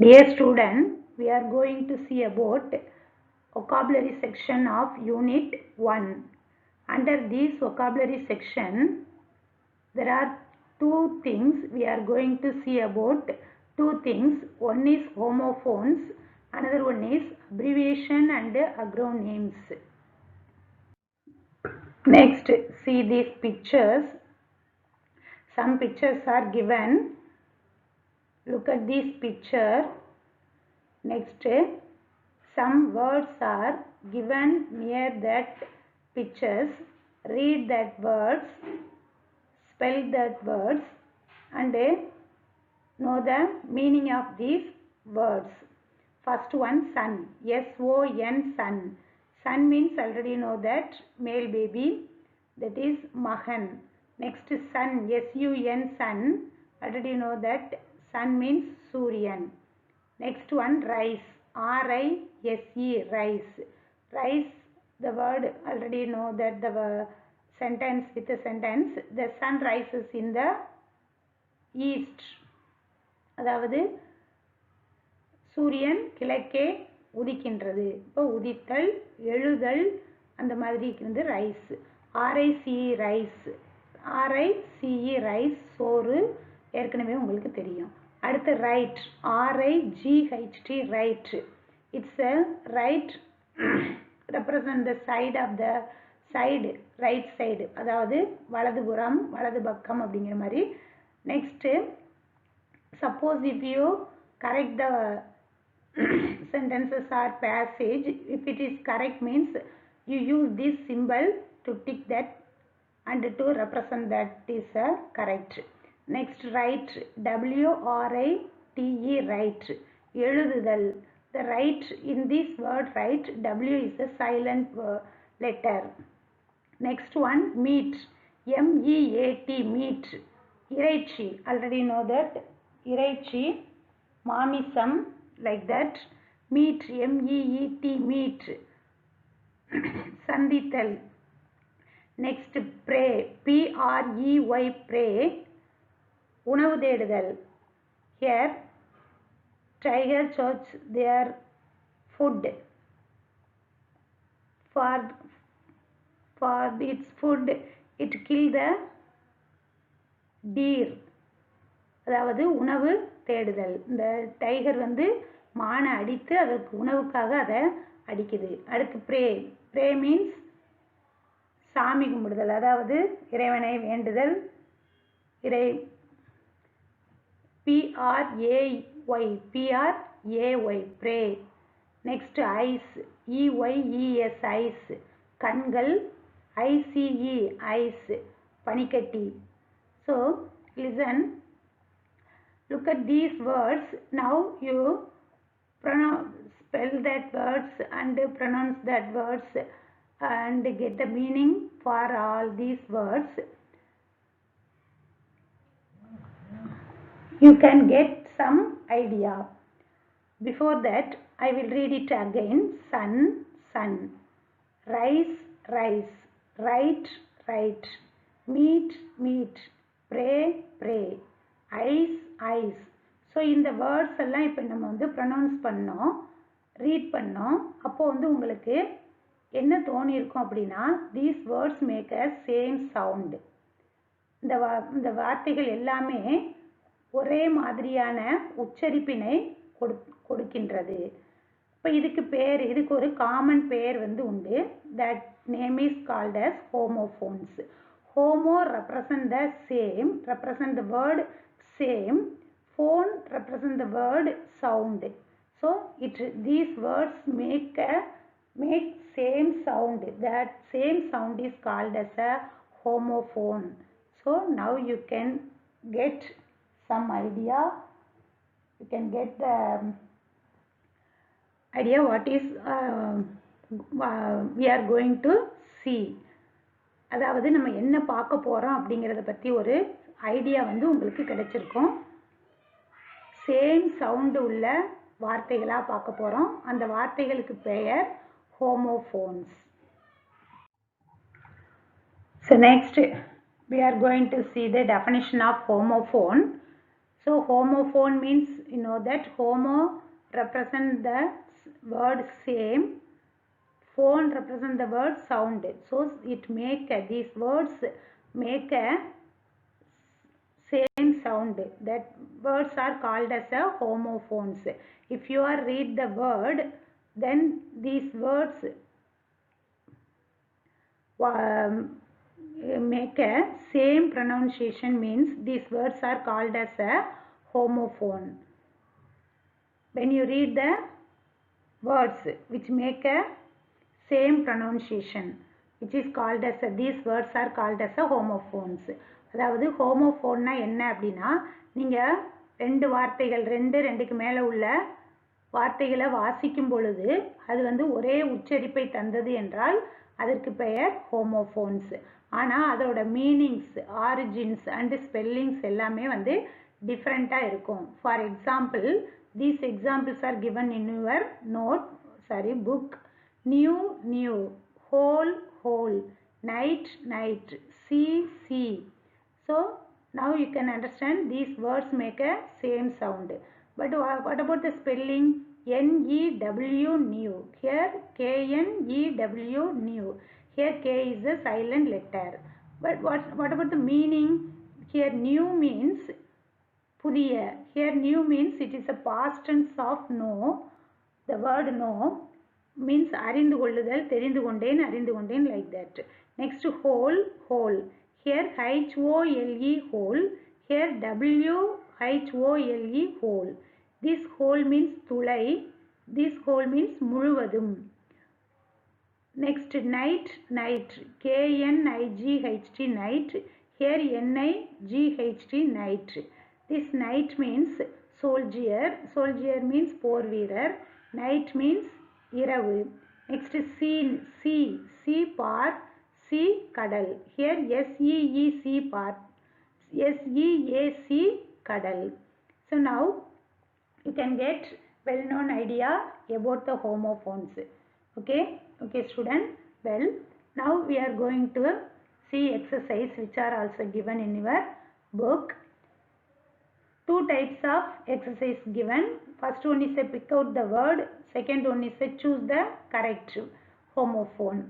Dear student, we are going to see about vocabulary section of unit 1. Under this vocabulary section, there are two things we are going to see about. Two things. One is homophones, another one is abbreviation and acronyms. Next, see these pictures. Some pictures are given. Look at this picture. Next, some words are given near that pictures. Read that words, spell that words, and know the meaning of these words. First one, sun. S-O-N, sun. Sun means already know that male baby. That is Mahan. Next, sun. S-U-N, sun. Already know that sun means Suryan. Next one, rice. R-I-S-E, rice. Rice, the word already know that the sentence with the sentence, the sun rises in the east. அதாவது சூரியன் கிழக்கே உதிக்கின்றது. இப்போ உதித்தல், எழுதல், அந்த மாதிரி வந்து rice. RICE rice. RICE rice, சோறு, ஏற்கனவே உங்களுக்கு தெரியும். அடுத்து right. R I G H T right. It's a right represent the side of the side, right side, அதாவது வலதுபுறம், வலது பக்கம் அப்படிங்கிற மாதிரி. Next, suppose if you correct the sentences or passage, if it is correct means you use this symbol to tick that and to represent that is correct. Next, write. W-R-I-T-E, write. எழுதுதல். The right in this word write, W is a silent letter. Next one, meat. M-E-A-T, meat. இறைச்சி, already know that. இறைச்சி, மாமிசம், like that. Meat, M-E-E-T, meat. சந்தித்தல். Next, pray. P-R-E-Y, pray. உணவு தேடுதல். Here, tiger chose their food. For its food, it killed the deer. அதாவது உணவு தேடுதல். இந்த tiger வந்து மானை அடித்து அதற்கு உணவுக்காக அதை அடிக்குது. அடுத்து ப்ரே. ப்ரே மீன்ஸ் சாமி கும்பிடுதல், அதாவது இறைவனை வேண்டுதல். இறை P-R-A-Y, P-R-A-Y, pray. Next ice. E-Y-E-S, ice, கண்கள். I-C-E, ஐஸ், பனிக்கட்டி. So, listen. Look at these words. Now you spell that words and pronounce that words and get the meaning for all these words. You can get some idea. Before that, I will read it again. Sun, sun. Rice, rice. Write, write. Meat, meat. Pray, pray. Ice, ice. So இந்த words எல்லாம் இப்போ நம்ம வந்து pronounce பண்ணோம், read பண்ணோம். அப்போது வந்து உங்களுக்கு என்ன தோணியிருக்கும் அப்படின்னா, these words make a same sound. இந்த வார்த்தைகள் எல்லாமே ஒரே மாதிரியான உச்சரிப்பினை கொடுக்கின்றது. இப்போ இதுக்கு ஒரு காமன் பேர் வந்து உண்டு. That name is called as homophones. Homo represent the same, represent the word same. Phone represent the word sound. So these words make same sound. That same sound is called as a homophone. So now you can get some idea. You can get the idea what is we are going to see. அதாவது நம்ம என்ன பார்க்க போகிறோம் அப்படிங்கிறத பற்றி ஒரு idea வந்து உங்களுக்கு கிடைச்சிருக்கும். சேம் சவுண்டு உள்ள வார்த்தைகளாக பார்க்க போகிறோம். அந்த வார்த்தைகளுக்கு பெயர் homophones. So next we are going to see the definition of homophone. So homophone means, you know that homo represent the word same, phone represent the word sound. So it make these words make a same sound. That words are called as a homophones. If you are read the word, then these words make a same pronunciation, means these words are called as a homophone. When you read the words which make a same pronunciation, which is called as these words are called as a homophones. அதாவது ஹோமோஃபோன்னா என்ன அப்படின்னா, நீங்கள் ரெண்டு வார்த்தைகள் ரெண்டுக்கு மேலே உள்ள வார்த்தைகளை வாசிக்கும் பொழுது அது ஒரே உச்சரிப்பை தந்தது என்றால் அதற்கு பெயர் ஹோமோஃபோன்ஸ். ஆனால் அதோட மீனிங்ஸ், ஆரிஜின்ஸ் அண்ட் ஸ்பெல்லிங்ஸ் எல்லாமே டிஃப்ரெண்ட்டாக இருக்கும். For example, these examples are given in your book. New, new, whole, whole, night, night, see. So now you can understand these words make a same sound. But what about the spelling? N-E-W, new. Here K-N-E-W, new. Here K is a silent letter. But what about the meaning? Here new means புதிய. Here new means it is a past tense of know. The word know means அறிந்து கொள்ளுதல், தெரிந்து கொண்டேன், அறிந்து கொண்டேன், like that. Next whole, whole. Here H-O-L-E, whole. Here W-H-O-L-E, whole. This whole means துளை. This whole means முழுவதும். Next night, night. K-N-I-G-H-T, night. Here N-I-G-H-T, night. This night means soldier. Soldier means போர் வீரர். Night means இரவு. Next scene, sea part, sea கடல். Here S-E-E-C part, S-E-A-C கடல். So now you can get well-known idea about the homophones. Okay student. Well, now we are going to see exercise which are also given in your book. Two types of exercise given. First one is a pick out the word. Second one is a choose the correct homophone.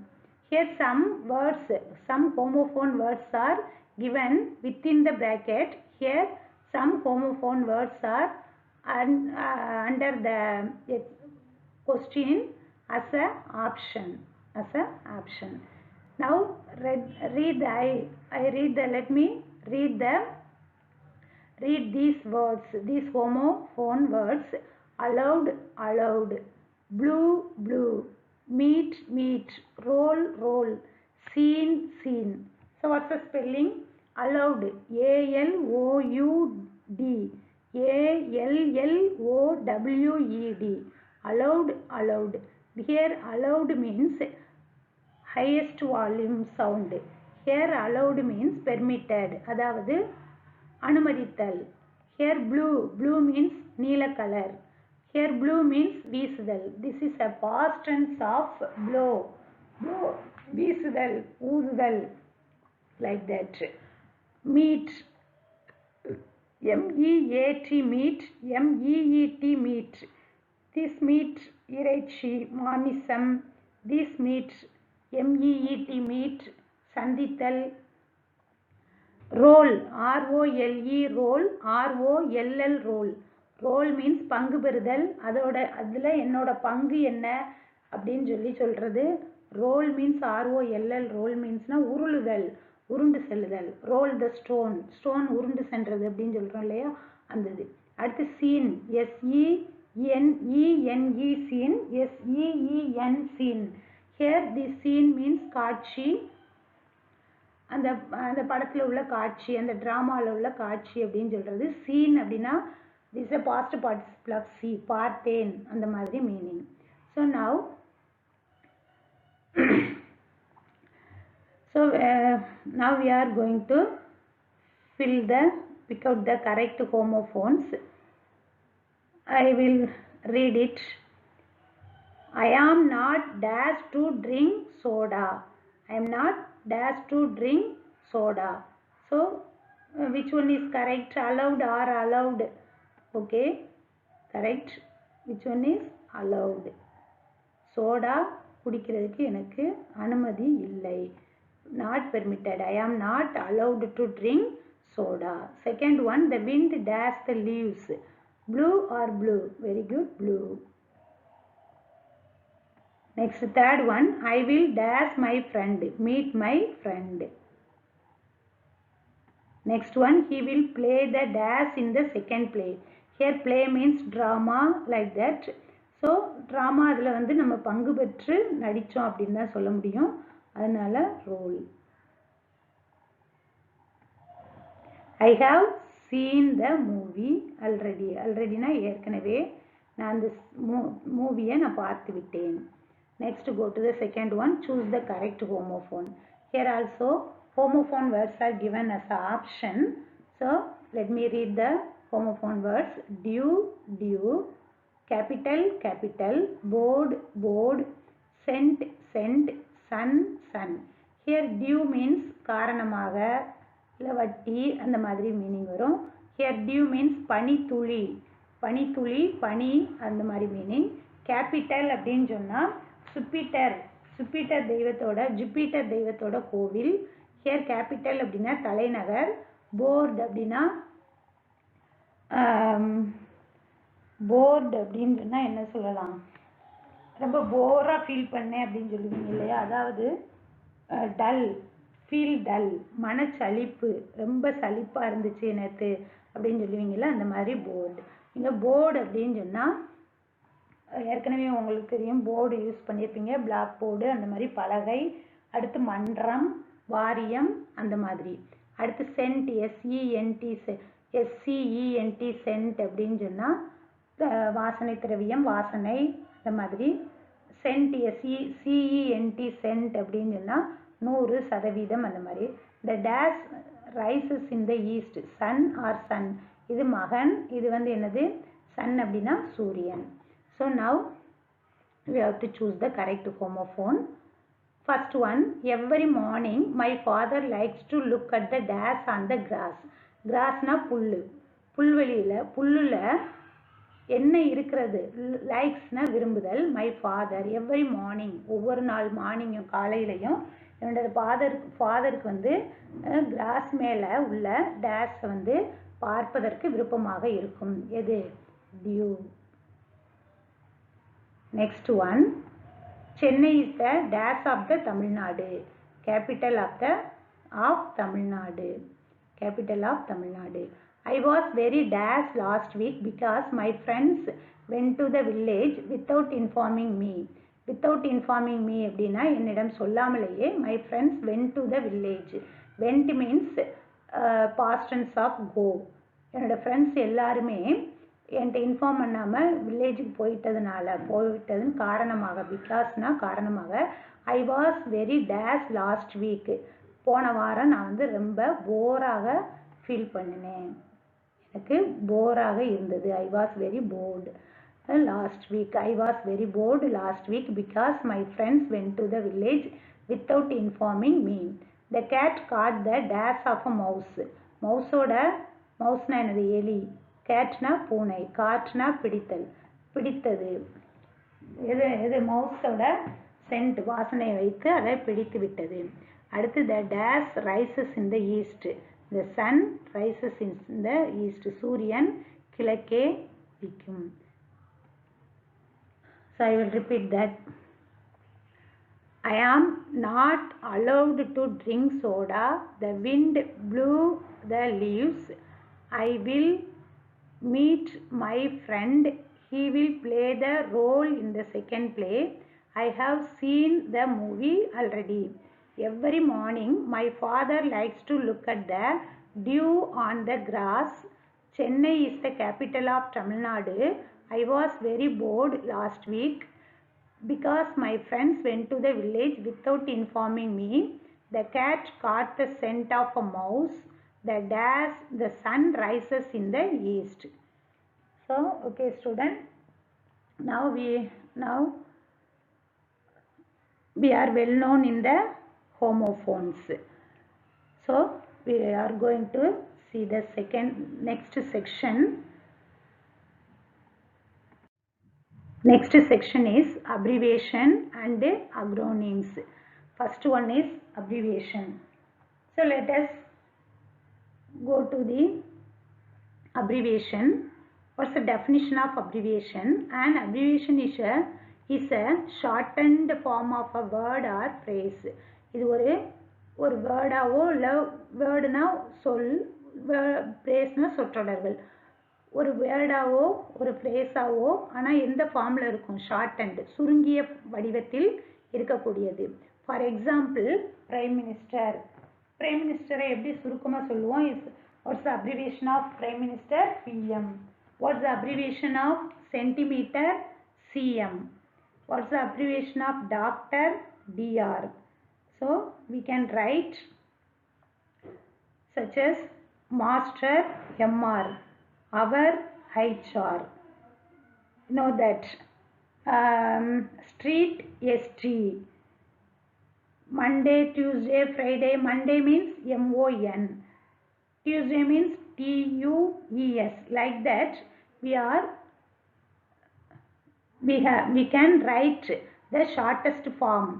Here some homophone words are given within the bracket. Here some homophone words are under the question as a option. Now read these words, these homophone words. Allowed, allowed. Blue, blue. Meet, meet. Roll, roll. Scene, scene. So what's the spelling? Allowed, A-L-O-U-D, A-L-L-O-W-E-D. Allowed, allowed. Here allowed means highest volume sound. Here allowed means permitted, அதாவது அனுமதித்தல். Here blue means நீல color. Here blue means வீசுதல். This is a past tense of blow, வீசுதல், ஊதுதல், like that. Meat, M-E-A-T, meat, M-E-E-T, meat. This meat, இறைச்சி, மாமிசம். This meat, M-E-E-T, meat, சந்தித்தல். Roll, R-O-L-E, roll, R-O-L-L, roll. Roll means பங்கு பெறுதல். அதில் என்னோட பங்கு என்ன அப்படின்னு சொல்கிறது. Roll means R-O-L-L, roll meansனா உருளுதல், உருண்டு செல்லுதல். Roll the stone, stone உருண்டு சென்றது அப்படின்னு சொல்கிறோம் இல்லையா, அந்தது. அடுத்து scene, S-E-N-E-N-E, scene, S-E-E-N, scene. Here the scene means காட்சி. அந்த படத்தில் உள்ள காட்சி, அந்த டிராமாவில் உள்ள காட்சி அப்படின்னு சொல்கிறது. சீன் அப்படின்னா this is a past participle of see, பார்த்தேன், அந்த மாதிரி meaning. So now we are going to pick out the correct homophones. I will read it. I am not dash to drink soda. I am not dash to drink soda. So which one is correct? Allowed or allowed? Okay, correct. Which one is allowed? Soda குடிக்கிறதுக்கு எனக்கு அனுமதி இல்லை. Not permitted. I am not allowed to drink soda. Second one, the wind dash the leaves. Blue or blue? Very good, blue. Next, third one, I will dash my friend. Meet my friend. Next one, he will play the dash in the second play. Here play means drama, like that. So drama அதில் வந்து நம்ம பங்கு பெற்று நடித்தோம் அப்படின்னு தான் சொல்ல முடியும். அதனால role. I have seen the movie already. Alreadyனா ஏற்கனவே நான் அந்த மூவியை நான் பார்த்து விட்டேன். Next, go to the second one. Choose the correct homophone. Here also homophone words are given as an option. So let me read the homophone words. Due, due. Capital, capital. Board, board. Scent, scent. Sun, sun. Here due means காரணமாக இல்லை வட்டி அந்த மாதிரி meaning வரும். Here due means பனித்துளி, பனித்துளி, பனி அந்த மாதிரி மீனிங். கேபிட்டல் அப்படின்னு சொன்னால் சுப்பிட்டர், சுப்பிட்டர் தெய்வத்தோட, ஜூபிட்டர் தெய்வத்தோட கோவில். ஹியர் கேபிட்டல் அப்படின்னா தலைநகர். போர்டு அப்படின்னா போர்டு அப்படின்னு சொன்னால் என்ன சொல்லலாம், ரொம்ப போராக ஃபீல் பண்ணேன் அப்படின்னு சொல்லுவீங்க இல்லையா, அதாவது டல், ஃபீல் டல், மனச்சலிப்பு, ரொம்ப சலிப்பாக இருந்துச்சு நேற்று அப்படின்னு சொல்லுவீங்களா, அந்த மாதிரி போர்டு. இங்கே போர்டு அப்படின்னு சொன்னால் ஏற்கனவே உங்களுக்கு தெரியும், போர்டு யூஸ் பண்ணியிருப்பீங்க, பிளாக் போர்டு அந்த மாதிரி பலகை. அடுத்து மன்றம், வாரியம் அந்த மாதிரி. அடுத்து சென்ட், எஸ்இஎன்டி, எஸ்சிஇஎன்டி சென்ட் அப்படின்னு சொன்னால் வாசனை திரவியம், வாசனை அந்த மாதிரி. சென்ட், சிஇஎன்டி சென்ட் அப்படின்னு சொன்னால் 100% அந்த மாதிரி. The dash rises in the east. Sun or sun, இது மகன், இது வந்து என்னது சன் அப்படின்னா சூரியன். So now we have to choose the correct homophone. First one, every morning my father likes to look at the dash on the grass. Grass na புல்லு, புல்வெளியில், புல்லுல என்ன இருக்கிறது. லைக்ஸ் நா விரும்புதல். மை ஃபாதர் எவ்ரி மார்னிங், ஒவ்வொரு நாள் மார்னிங்கும் காலையிலையும் என்னோட ஃபாதருக்கு வந்து cross மேலே உள்ள டேஷை வந்து பார்ப்பதற்கு விருப்பமாக இருக்கும். எது? Due. Next one, Chennai is the dash of the Tamil Nadu. Capital of Tamil Nadu. Capital of Tamil Nadu. I was very dash last week because my friends went to the village without informing me. Without informing me அப்படின்னா என்னிடம் சொல்லாமலேயே my friends went to the village. Went means past tense of go. என்னோட friends எல்லாருமே என்கிட்ட inform பண்ணாமல் வில்லேஜுக்கு போயிட்டதுன்னு காரணமாக, பிகாஸ்னா காரணமாக. ஐ was very dash last week. போன வாரம் நான் வந்து ரொம்ப போராக ஃபீல் பண்ணினேன், எனக்கு போராக இருந்தது. I was very bored last week. I was very bored last week because my friends went to the village without informing me. The cat caught the dash of a mouse. மவுஸோட, மவுஸ்னா என்னது? எலி. கேட்னா பூனை. காட்னா பிடித்தல், பிடித்தது. எது மவுஸோட சென்ட், வாசனையை வைத்து அதை பிடித்து விட்டது. அடுத்து the dash rises in the east. The sun rises in the east. சூரியன் கிழக்கே உதிக்கும். So I will repeat that. I am not allowed to drink soda. The wind blew the leaves. I will meet my friend. He will play the role in the second play. I have seen the movie already. Every morning my father likes to look at the dew on the grass. Chennai is the capital of Tamil Nadu. I was very bored last week because my friends went to the village without informing me. The cat caught the scent of a mouse. The sun rises in the east. So okay student, now we are well known in the homophones. So we are going to see the next section. Next section is abbreviation and acronyms. First one is abbreviation. So let us go to the abbreviation. What's the definition of abbreviation? An abbreviation is a shortened form of a word or phrase. இது ஒரு வேர்டாவோ இல்லை வேர்டுனா சொல், பிரேஸ்னா சொற்றொடர்கள். ஒரு வேர்டாவோ ஒரு ஃப்ரேஸாவோ ஆனால் எந்த ஃபார்மில் இருக்கும்? ஷார்ட் சுருங்கிய வடிவத்தில் இருக்கக்கூடியது. For example prime minister. Prime மினிஸ்டரை எப்படி சுருக்கமாக சொல்லுவோம்? What's the abbreviation of prime minister? PM. What's the abbreviation of centimetre? CM. What's the abbreviation of doctor? DR. So we can write such as master, MR. Our, HR. You know that. Street, ST. Monday, Tuesday, Friday. Monday means MON. Tuesday means TUES. Like that we can write the shortest form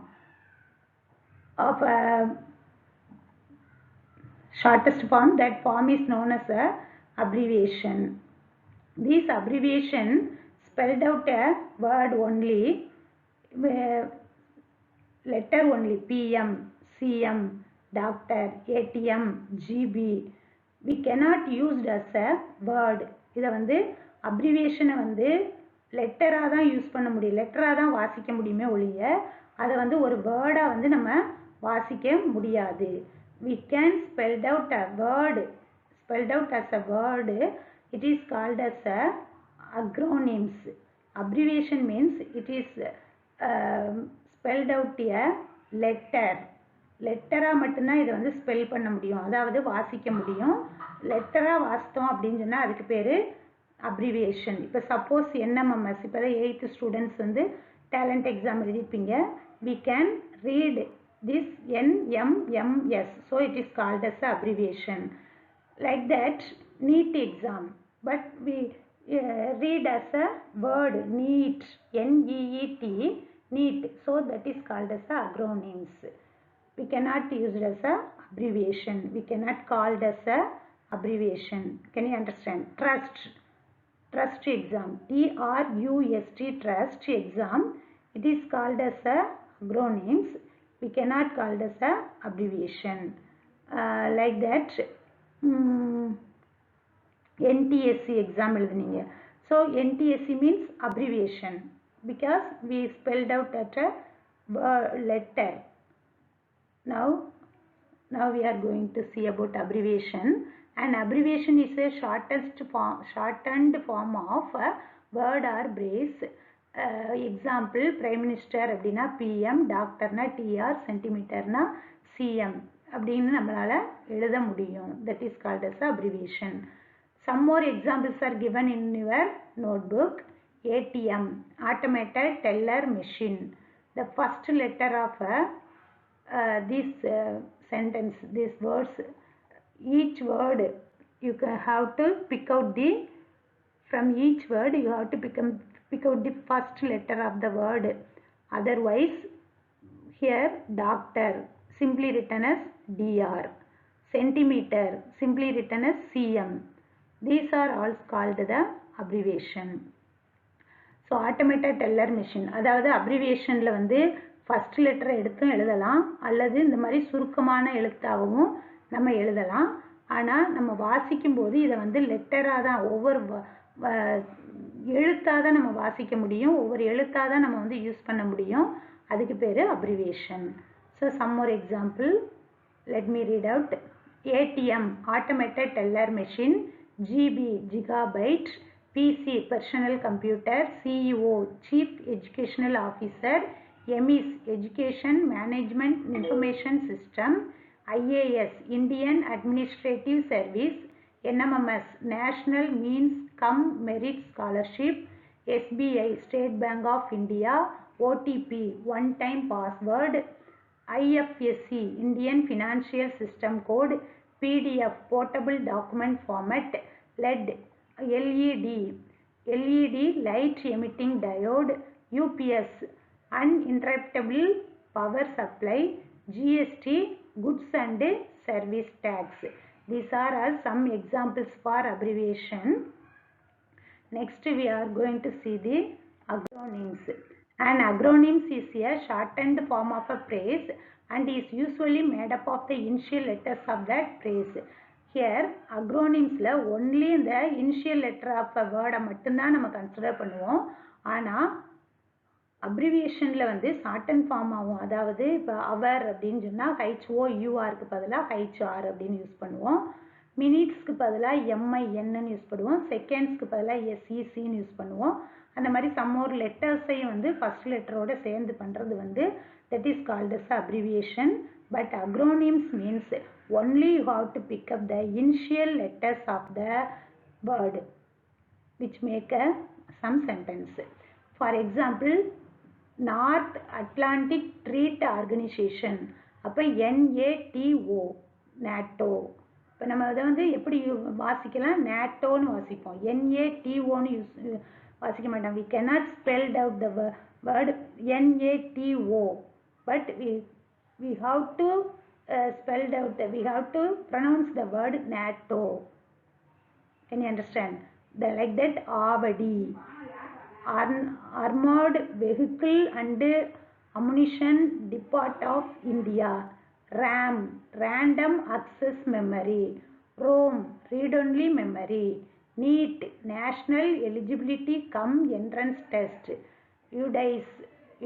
of that form is known as a abbreviation. This abbreviation spelled out a word only, letter only, PM, CM, doctor, ATM, GB. We cannot use as a word. இதை அப்ரிவியேஷனை லெட்டராக தான் use பண்ண முடியும், லெட்டராக தான் வாசிக்க முடியுமே ஒழிய அதை ஒரு வேர்டாக நம்ம வாசிக்க முடியாது. We can spelled out a word, spelled out as a word. It is called as a acronyms. Abbreviation means it is spelled out a letter. லெட்டராக மட்டும்தான் இதை ஸ்பெல் பண்ண முடியும், அதாவது வாசிக்க முடியும். லெட்டராக வாசித்தோம் அப்படின்னு சொன்னால் அதுக்கு பேர் அப்ரிவியேஷன். இப்போ சப்போஸ் NMMS, இப்போ தான் 8th ஸ்டூடெண்ட்ஸ் டேலண்ட் எக்ஸாம் எழுதிப்பீங்க. We can read this NMMS, so it is called as abbreviation. Like that, NEET exam, but we read as a word NEET, NEET, NEET, so that is called as acronyms. We cannot use it as a abbreviation. We cannot call it as a abbreviation. Can you understand? Trust exam, TRUST, trust exam, it is called as a acronyms. We cannot call it as a abbreviation. Like that, NTSC exam எழுதுனீங்க. So NTSC means abbreviation because we spelled out at a letter. Now we are going to see about abbreviation. An abbreviation is a shortened form of a word or phrase. Example, prime minister அப்படினா PM, டாக்டர்னா TR, சென்டிமீட்டர்னா CM அப்படின்னு நம்மளால எழுத முடியும். That is called as abbreviation. Some more examples are given in your notebook. ATM, automated teller machine. The first letter of this sentence, these words, each word you have to pick out from each word you have to pick out the first letter of the word. Otherwise, here doctor simply written as DR, centimeter simply written as CM. These are all called the abbreviation. So automated teller machine, அதாவது abbreviationல first லெட்டரை எடுத்தும் எழுதலாம், அல்லது இந்த மாதிரி சுருக்கமான எழுத்தாகவும் நம்ம எழுதலாம். ஆனால் நம்ம வாசிக்கும் போது இதை லெட்டராக தான், ஒவ்வொரு எழுத்தாக தான் நம்ம வாசிக்க முடியும், ஒவ்வொரு எழுத்தாக தான் நம்ம யூஸ் பண்ண முடியும். அதுக்கு பேர் abbreviation. So some more example, let me read out. ATM, automated teller machine. GB, gigabyte. PC, personal computer. CEO, chief educational officer. MES, education management information system. IAS, Indian Administrative Service. NMMS, National Means Cum Merit Scholarship. SBI, State Bank of India. OTP, one time password. IFSC, Indian Financial System Code. PDF, portable document format, LED, LED, light emitting diode, UPS, uninterruptible power supply, GST, goods and service tax. These are all some examples for abbreviation. Next we are going to see the acronyms. An acronym is a shortened form of a phrase and is usually made up of the initial letters of that phrase. Here acronyms only the initial letter of a word மட்டும்தான் நம்ம consider பண்ணுவோம். ஆனால் அப்ரிவியேஷனில் வந்து shorten form ஆகும். அதாவது இப்போ அவர் அப்படின்னு சொன்னால் HOURக்கு பதிலாக HR அப்படின்னு யூஸ் பண்ணுவோம். மினிட்ஸ்க்கு பதிலாக MINன்னு யூஸ் பண்ணுவோம். செகண்ட்ஸ்க்கு பதிலாக SECன்னு யூஸ் பண்ணுவோம். அந்த மாதிரி சம் ஒரு லெட்டர்ஸையும் வந்து ஃபர்ஸ்ட் லெட்டரோட சேர்ந்து பண்ணுறது வந்து that is called as abbreviation. But acronyms means only you have to pick up the initial letters of the word which make some sentence. For example, North Atlantic Treaty Organization. அப்போ NATO, NATO. இப்போ நம்ம அதை வந்து எப்படி வாசிக்கலாம், நேட்டோன்னு வாசிப்போம். NATOன்னு வாசிக்க மாட்டோம். We cannot spell out the word NATO, but we have to spell out, we have to pronounce the word NATO. Can you understand? Like that, Avadi, Armored Vehicle and Ammunition Depot of India. RAM, Random Access Memory. ROM, Read-Only Memory. NEET, National Eligibility Cum Entrance Test. UDICE,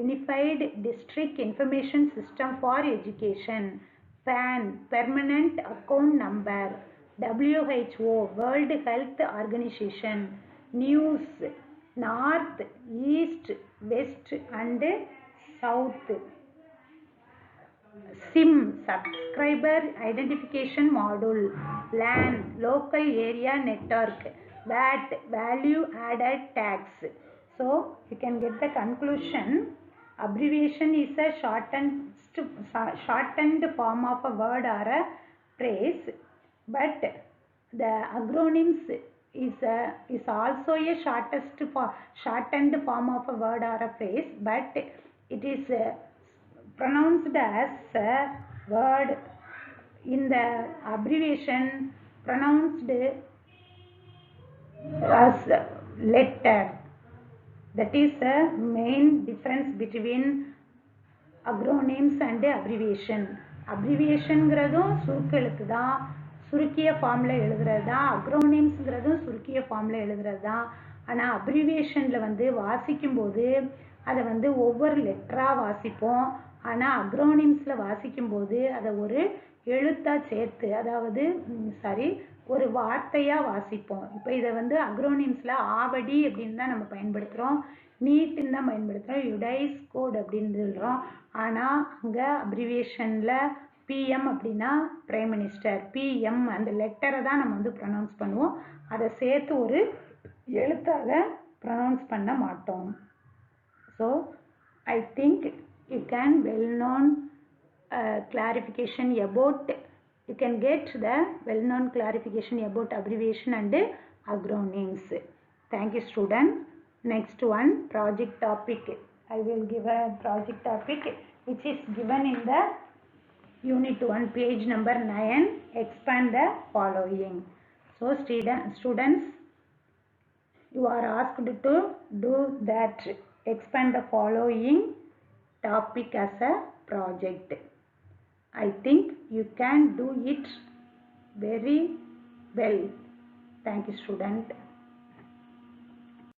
Unified District Information System for Education. PAN, Permanent Account Number. WHO, World Health Organization. News, North, East, West and South. SIM, Subscriber Identification Module. LAN, Local Area Network. VAT, Value Added Tax. So you can get the conclusion. Abbreviation is a shortened form of a word or a phrase, but the acronyms is also a shortened form of a word or a phrase, but it is pronounced as a word in the abbreviation pronounced as letter. That is the main difference between acronyms and abbreviation. அப்ரிவியேஷன்ங்கிறதும் சுருக்க எழுத்து தான், சுருக்கிய ஃபார்மில் எழுதுறது தான். அக்ரோனிம்ஸுங்கிறதும் சுருக்கிய ஃபார்மில் எழுதுறது தான். ஆனால் அப்ரிவியேஷனில் வந்து வாசிக்கும்போது அதை வந்து ஒவ்வொரு லெட்டராக வாசிப்போம். ஆனால் அக்ரோனிம்ஸில் வாசிக்கும்போது அதை ஒரு எழுத்தாக சேர்த்து, அதாவது ஒரு வார்த்தையாக வாசிப்போம். இப்போ இதை வந்து அக்ரோனிம்ஸில் ஆவடி அப்படின்னு தான் நம்ம பயன்படுத்துகிறோம், நீட்டுன்னு தான் பயன்படுத்துகிறோம், யுடைஸ் கோட் அப்படின்னு சொல்கிறோம். ஆனால் அங்கே அப்ரிவியேஷனில் பிஎம் அப்படின்னா பிரைம் மினிஸ்டர், பிஎம் அந்த லெட்டரை தான் நம்ம வந்து ப்ரொனவுன்ஸ் பண்ணுவோம். அதை சேர்த்து ஒரு எழுத்தாக ப்ரொனவுன்ஸ் பண்ண மாட்டோம். So I think you can well known clarification about, you can get the well known clarification about abbreviation and acronyms. Thank you student. Next one, project topic. I will give a project topic which is given in the unit 1 page number 9. Expand the following. So students, you are asked to do that, expand the following topic as a project. I think you can do it very well. Thank you student.